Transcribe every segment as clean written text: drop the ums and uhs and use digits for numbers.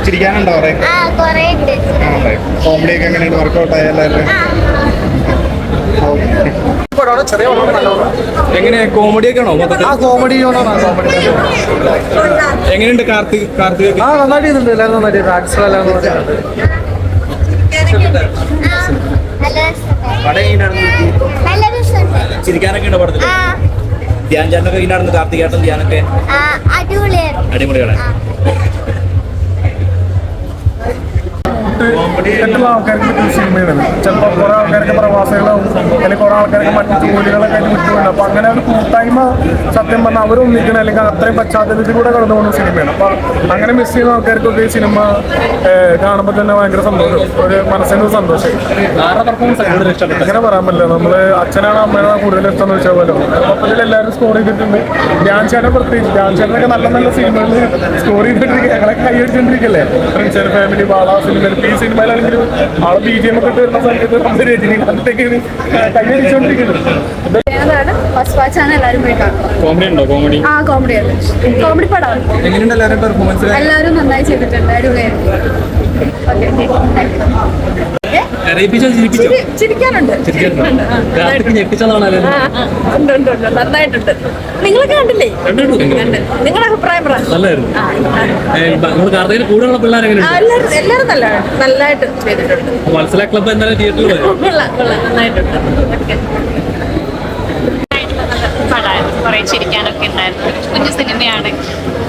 ചിരിക്കാനുണ്ടോ കുറെ? കോമഡി ഒക്കെ എങ്ങനെയാണ്? വർക്കൗട്ട് ആയാലും എങ്ങനെ കോമഡി ഒക്കെ ആണോ? കോമഡി എങ്ങനെയുണ്ട് കാർത്തിക്? നന്നായിട്ട് ചെയ്തിട്ടുണ്ട്. എല്ലാവരും നന്നായിട്ട് ചിരിക്കാനൊക്കെ ഉണ്ടോ പടത്തിൽ? ധ്യാൻ ചേട്ടനൊക്കെ ഇങ്ങനെയായിരുന്നു. കാർത്തികേട്ടൻ ധ്യാനൊക്കെ അടിപൊളിയാണ്. മറ്റുള്ള ആൾക്കാർക്ക് പറ്റിയ സിനിമയാണ്. ചിലപ്പോൾ കുറെ ആൾക്കാർക്ക് പ്രവാസികളാവും, അല്ലെങ്കിൽ കുറെ ആൾക്കാർക്ക് മറ്റു ജോലികളൊക്കെ ആയിട്ട് വിട്ടുപോകുന്നത്. അപ്പൊ അങ്ങനെ ഒരു കൂട്ടായ്മ സത്യം പറഞ്ഞാൽ അവരൊന്നിക്കണം, അല്ലെങ്കിൽ അത്രയും പശ്ചാത്തലത്തിലൂടെ കടന്നു പോകുന്ന സിനിമയാണ്. അപ്പൊ അങ്ങനെ മിസ് ചെയ്യുന്ന ആൾക്കാർക്കൊക്കെ ഈ സിനിമ കാണുമ്പോൾ തന്നെ ഭയങ്കര സന്തോഷം, ഒരു മനസ്സിന് സന്തോഷം. അങ്ങനെ പറയാൻ പറ്റില്ല. നമ്മള് അച്ഛനാണ് അമ്മയാണ് കൂടുതൽ ഇഷ്ടം എന്ന് വെച്ചാൽ പോലെ മൊത്തത്തിൽ എല്ലാവരും സ്കോർ ചെയ്തിട്ടുണ്ട്. ധ്യാൻ ചേട്ടൻ പ്രത്യേകിച്ച്, ധ്യാൻ ചേട്ടനൊക്കെ നല്ല നല്ല സിനിമകളിൽ സ്കോർ ചെയ്തിട്ടിരിക്കുക. ഞങ്ങളൊക്കെ കൈയടിച്ചോണ്ടിരിക്കല്ലേ. ഫ്രണ്ട്സ് ഫാമിലി, ബാല സിനിമയിൽ, ഈ സിനിമയിലാണെങ്കിലും ആള് BGM ഒക്കെ ഇട്ട് വരുന്ന സമയത്ത് നമ്മുടെ രജനീകാന്തൊക്കെ കൈയടിച്ചോണ്ടിരിക്കുന്നുണ്ട്. കോമഡി പടമാണ്. എല്ലാവരും നന്നായി ചെയ്തിട്ടുണ്ട്. ചിരിക്കാനുണ്ട്. നന്നായിട്ടുണ്ട്. നിങ്ങളൊക്കെ കണ്ടില്ലേ? നിങ്ങളുടെ അഭിപ്രായം പറയാം. എല്ലാവരും നല്ലതായിട്ട് ചെയ്തിട്ടുണ്ട്. കുറെ ചിരിക്കാനൊക്കെ ഉണ്ടായിരുന്നു. കുഞ്ഞു സിനിമയാണ്.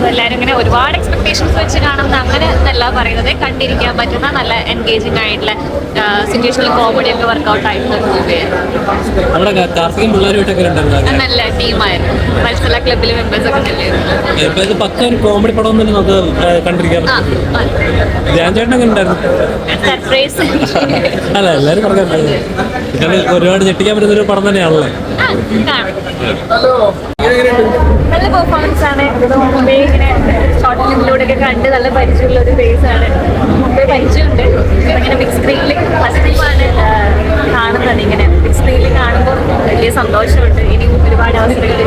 എല്ലാവരും ഇങ്ങനെ ഒരുപാട് എക്സ്പെക്ടേഷൻസ് വെച്ച് കാണുന്ന അങ്ങനെ എന്നല്ല പറയുന്നത്. കണ്ടിരിക്കാൻ പറ്റുന്ന നല്ല എൻഗേജിങ് ആയിട്ടുള്ള സിറ്റുവേഷണൽ കോമഡി ഒക്കെ വർക്ക്ഔട്ട് ആയിട്ടുള്ള മൂവിയായിരുന്നു. നല്ല ടീമായിരുന്നു. മത്സര ക്ലബിലെ മെമ്പേഴ്സ് ഒക്കെ സർപ്രൈസ്. ഒരുപാട് ഞെട്ടിക്കാൻ പറ്റുന്ന ഒരു പടം തന്നെയാണല്ലോ. നല്ല പെർഫോമൻസ് ആണ്. മുമ്പേ ഇങ്ങനെ ഷോർട്ട് ഫിലിമിലൂടെ ഒക്കെ കണ്ട് നല്ല പരിചയമുള്ള ഒരു ഫേസ് ആണ്. മുമ്പേ പരിചയമുണ്ട്. ഇങ്ങനെ ബിഗ് സ്ക്രീനിൽ ഫസ്റ്റ് ടൈമാണ് കാണുന്നത്. ഇങ്ങനെ ബിഗ് സ്ക്രീനിൽ കാണുമ്പോൾ വലിയ സന്തോഷമുണ്ട്. ഇനി ഒരുപാട് അവസരങ്ങൾ